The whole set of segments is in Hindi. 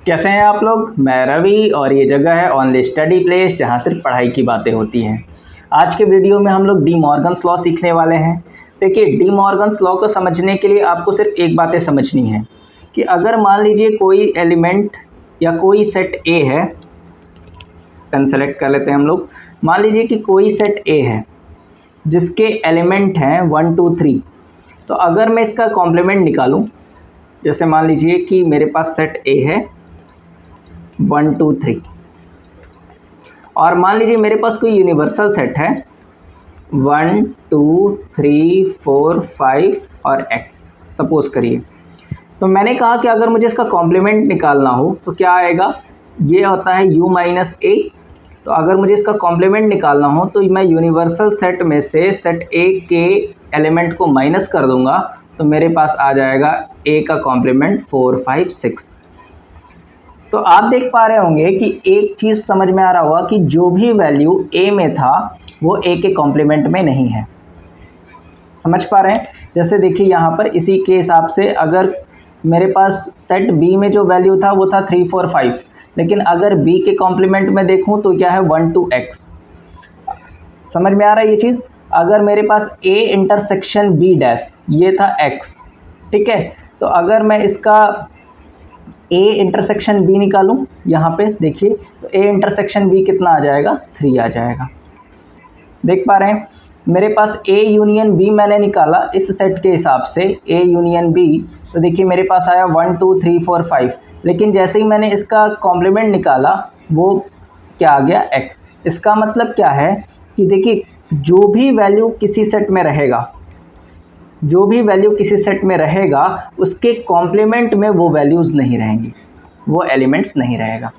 कैसे हैं आप लोग। मैं रवि और ये जगह है ओनली स्टडी प्लेस जहाँ सिर्फ पढ़ाई की बातें होती हैं। आज के वीडियो में हम लोग डी मॉर्गन्स लॉ सीखने वाले हैं। देखिए, डी मॉर्गन्स लॉ को समझने के लिए आपको सिर्फ एक बातें समझनी है कि अगर मान लीजिए कोई एलिमेंट या कोई सेट ए है, पेन सेलेक्ट कर लेते हैं हम लोग। मान लीजिए कि कोई सेट ए है जिसके एलिमेंट हैं 1 2 3। तो अगर मैं इसका कॉम्प्लीमेंट निकालूं, जैसे मान लीजिए कि मेरे पास सेट ए है 1 2 3 और मान लीजिए मेरे पास कोई यूनिवर्सल सेट है 1 2 3 4 5 और x सपोज करिए। तो मैंने कहा कि अगर मुझे इसका कॉम्प्लीमेंट निकालना हो तो क्या आएगा, ये होता है u माइनस ए। तो अगर मुझे इसका कॉम्प्लीमेंट निकालना हो तो मैं यूनिवर्सल सेट में से सेट ए के एलिमेंट को माइनस कर दूंगा, तो मेरे पास आ जाएगा a का कॉम्प्लीमेंट 4 5 6। तो आप देख पा रहे होंगे कि एक चीज़ समझ में आ रहा होगा कि जो भी वैल्यू a में था वो a के कॉम्प्लीमेंट में नहीं है। समझ पा रहे हैं। जैसे देखिए यहाँ पर इसी के हिसाब से अगर मेरे पास सेट b में जो वैल्यू था वो था 3 4 5, लेकिन अगर b के कॉम्प्लीमेंट में देखूँ तो क्या है 1 2 x। समझ में आ रहा है ये चीज़। अगर मेरे पास a इंटरसेक्शन b डैश ये था x, ठीक है। तो अगर मैं इसका a इंटरसेक्शन b निकालूं, यहाँ पे देखिए तो a इंटरसेक्शन b कितना आ जाएगा, 3 आ जाएगा। देख पा रहे हैं। मेरे पास a यूनियन b मैंने निकाला इस सेट के हिसाब से a यूनियन b, तो देखिए मेरे पास आया 1 2 3 4 5, लेकिन जैसे ही मैंने इसका कॉम्प्लीमेंट निकाला वो क्या आ गया, x। इसका मतलब क्या है कि देखिए जो भी वैल्यू किसी सेट में रहेगा, जो भी वैल्यू किसी सेट में रहेगा उसके कॉम्प्लीमेंट में वो वैल्यूज़ नहीं रहेंगी, वो एलिमेंट्स नहीं रहेगा।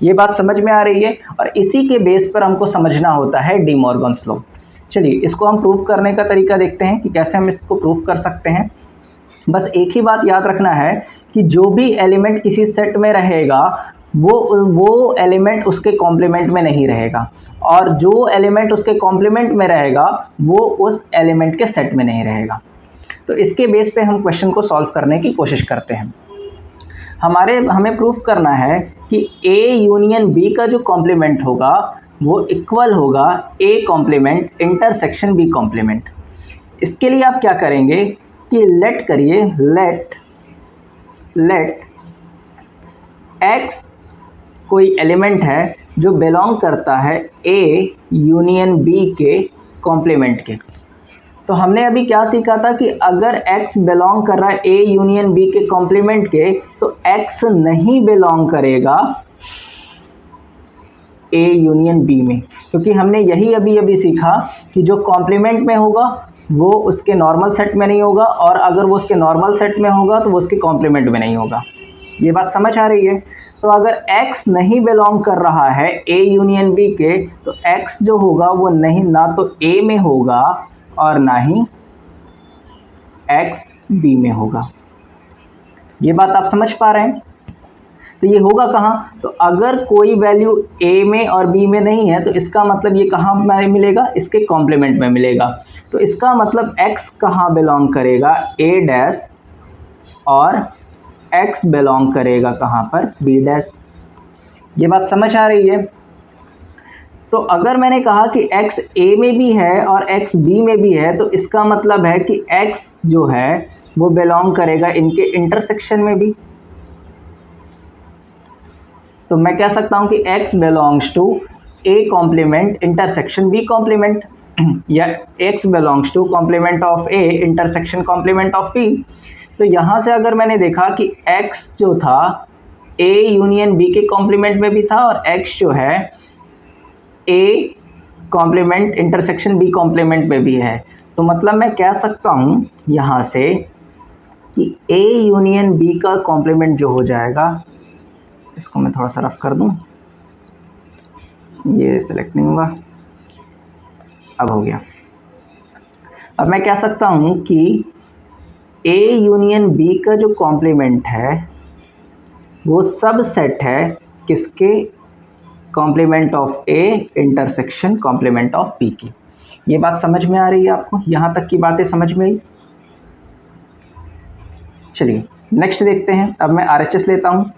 ये बात समझ में आ रही है। और इसी के बेस पर हमको समझना होता है डी मॉर्गन्स लॉ। चलिए इसको हम प्रूफ करने का तरीका देखते हैं कि कैसे हम इसको प्रूफ कर सकते हैं। बस एक ही बात याद रखना है कि जो भी एलिमेंट किसी सेट में रहेगा वो एलिमेंट उसके कॉम्प्लीमेंट में नहीं रहेगा, और जो एलिमेंट उसके कॉम्प्लीमेंट में रहेगा वो उस एलिमेंट के सेट में नहीं रहेगा। तो इसके बेस पे हम क्वेश्चन को सॉल्व करने की कोशिश करते हैं। हमें प्रूफ करना है कि A यूनियन B का जो कॉम्प्लीमेंट होगा वो इक्वल होगा A complement intersection B complement. इसके लिए आप क्या करेंगे कि लेट x कोई एलिमेंट है जो बिलोंग करता है A यूनियन B के कॉम्प्लीमेंट के। तो हमने अभी क्या सीखा था कि अगर x बिलोंग कर रहा है a यूनियन b के कॉम्प्लीमेंट के, तो x नहीं बिलोंग करेगा a यूनियन b में, क्योंकि हमने यही अभी सीखा कि जो कॉम्प्लीमेंट में होगा वो उसके नॉर्मल सेट में नहीं होगा, और अगर वो उसके नॉर्मल सेट में होगा तो वो उसके कॉम्प्लीमेंट में नहीं होगा। ये बात समझ आ रही है। तो अगर x नहीं बिलोंग कर रहा है a यूनियन b के, तो x जो होगा वो नहीं ना तो a में होगा और ना ही x b में होगा। ये बात आप समझ पा रहे हैं। तो ये होगा कहाँ, तो अगर कोई वैल्यू a में और b में नहीं है तो इसका मतलब ये कहाँ मिलेगा, इसके कॉम्प्लीमेंट में मिलेगा। तो इसका मतलब x कहाँ बिलोंग करेगा, a डैश, और x बिलोंग करेगा कहाँ पर, b डैश। ये बात समझ आ रही है। तो अगर मैंने कहा कि x a में भी है और x b में भी है, तो इसका मतलब है कि x जो है वो बिलोंग करेगा इनके इंटरसेक्शन में भी। तो मैं कह सकता हूं कि x belongs to a complement intersection b complement, या x belongs to complement of a intersection complement of b। तो यहाँ से अगर मैंने देखा कि x जो था a यूनियन b के कॉम्प्लीमेंट में भी था और x जो है a complement intersection b complement में भी है, तो मतलब मैं कह सकता हूँ यहाँ से कि a यूनियन b का कॉम्प्लीमेंट जो हो जाएगा, इसको मैं थोड़ा सा रफ कर दूँ, ये सिलेक्ट नहीं हुआ, अब हो गया। अब मैं कह सकता हूँ कि a यूनियन b का जो कॉम्प्लीमेंट है वो सब सेट है किसके, complement of a intersection complement of b की। ये बात समझ में आ रही है आपको, यहाँ तक की बातें समझ में आई। चलिए नेक्स्ट देखते हैं। अब मैं RHS लेता हूँ।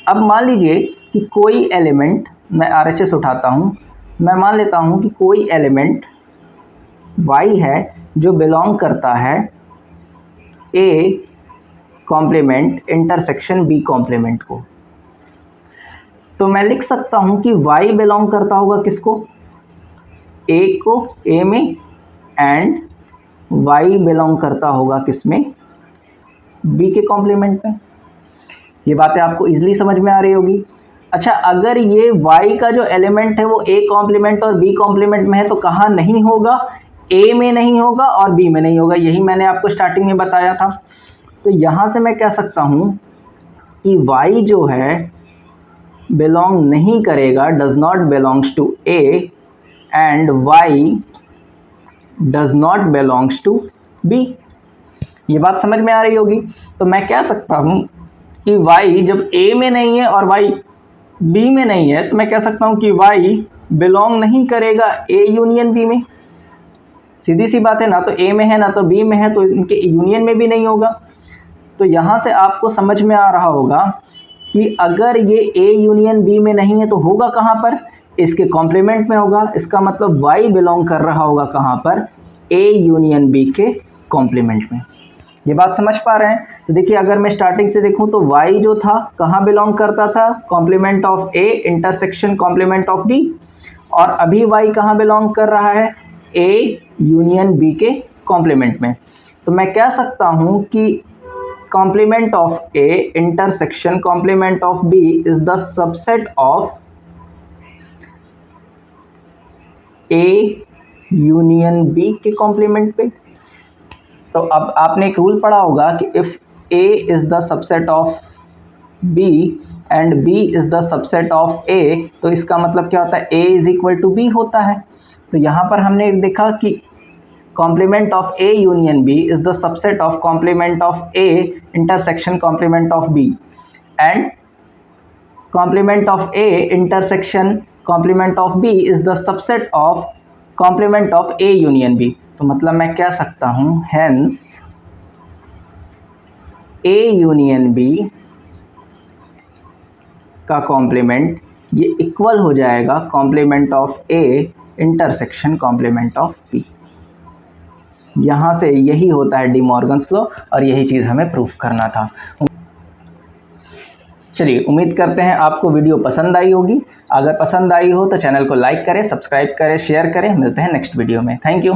अब मान लीजिए कि कोई एलिमेंट, मैं RHS उठाता हूँ, मैं मान लेता हूँ कि कोई एलिमेंट y है जो बिलोंग करता है A complement intersection B complement को। तो मैं लिख सकता हूँ कि y बिलोंग करता होगा किसको, A को, A में, एंड y बिलोंग करता होगा किसमें, B के कॉम्प्लीमेंट में। ये बातें आपको इजीली समझ में आ रही होगी। अच्छा, अगर ये y का जो एलिमेंट है वो A कॉम्प्लीमेंट और B कॉम्प्लीमेंट में है तो कहाँ नहीं होगा, A में नहीं होगा और B में नहीं होगा। यही मैंने आपको स्टार्टिंग में बताया था। तो यहाँ से मैं कह सकता हूँ कि y जो है बिलोंग नहीं करेगा, does not belongs to A, and y does not belongs to B। ये बात समझ में आ रही होगी। तो मैं कह सकता हूँ कि y जब A में नहीं है और y B में नहीं है तो मैं कह सकता हूँ कि y बिलोंग नहीं करेगा A यूनियन B में। सीधी सी बात है, ना तो A में है ना तो B में है, तो इनके यूनियन में भी नहीं होगा। तो यहाँ से आपको समझ में आ रहा होगा कि अगर ये A यूनियन B में नहीं है तो होगा कहाँ पर, इसके कॉम्प्लीमेंट में होगा। इसका मतलब y बिलोंग कर रहा होगा कहाँ पर, A यूनियन B के कॉम्प्लीमेंट में। ये बात समझ पा रहे हैं। तो देखिए, अगर मैं स्टार्टिंग से देखूं तो y जो था कहाँ बिलोंग करता था, complement of A intersection complement of B, और अभी y कहाँ बिलोंग कर रहा है, A यूनियन B के कॉम्प्लीमेंट में। तो मैं कह सकता हूँ कि complement of A intersection complement of B is the subset of A union B के कॉम्प्लीमेंट पे। तो अब आपने एक रूल पढ़ा होगा कि if A is the subset of B and B is the subset of A, तो इसका मतलब क्या होता है, A is equal to B होता है। तो यहाँ पर हमने देखा कि complement of A union B is the subset of complement of A intersection complement of B, and complement of A intersection complement of B is the subset of complement of A union B। तो मतलब मैं कह सकता हूँ हेंस A यूनियन B का कॉम्प्लीमेंट ये इक्वल हो जाएगा complement of A intersection complement of B। यहाँ से यही होता है डी मॉर्गन्स लॉ, और यही चीज़ हमें प्रूफ करना था। चलिए, उम्मीद करते हैं आपको वीडियो पसंद आई होगी। अगर पसंद आई हो तो चैनल को लाइक करें, सब्सक्राइब करें, शेयर करें। मिलते हैं नेक्स्ट वीडियो में। Thank you.